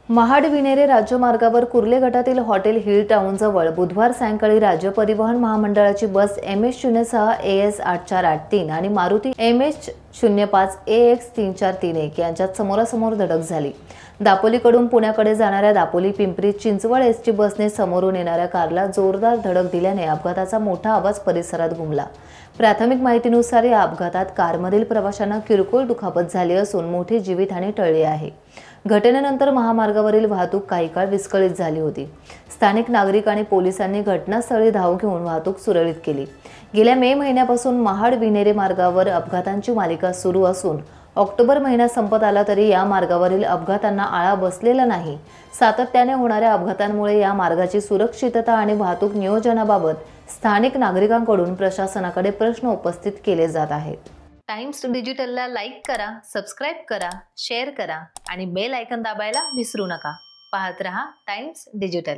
महाड-विणेरे राज्यमार्गावर कुर्ले गटातील hotel hill town जवळ बुधवार सायंकाळी राज्य परिवहन महामंडळाची बस MS-06 AS 8483 आणि मारुती MS-05 AX 3431 यांच्यात समोरासमोर धडक झाली। दापोलीकडून पुण्याकडे जाणाऱ्या दापोली पिंपरी चिंचवड एसटी बसने समोरून येणाऱ्या कारला जोरदार धडक दिल्याने अपघाताचा मोठा आवाज परिसरात घुमला। प्राथमिक माहितीनुसार या अपघातात कारमधील प्रवाशांना किरकोळ दुखापत झाली असून मोठी जीवितहानी टळली आहे। घटनेनंतर महामार्गावरील वाहतूक काही काळ विस्कळीत झाली होती। स्थानिक नागरिक आणि पोलिसांनी घटनास्थळी धाव घेऊन वाहतूक सुरळीत केली। गेल्या मे महिन्यापासून महाड-विणेरे मार्गावर अपघातांची मालिका सुरू असून ऑक्टोबर महिना संपत आला तरी या मार्गावरील अपघातांना आळा बसलेला नाही। सातत्याने होणाऱ्या अपघातांमुळे या मार्गाची सुरक्षितता आणि वाहतूक नियोजनाबाबत स्थानिक नागरिकांकडून प्रशासनाकडे प्रश्न उपस्थित केले जात आहेत। टाइम्स डिजिटलला लाईक करा, सबस्क्राइब करा, शेअर करा आणि बेल आयकॉन दाबायला विसरू नका। पाहत रहा टाइम्स डिजिटल।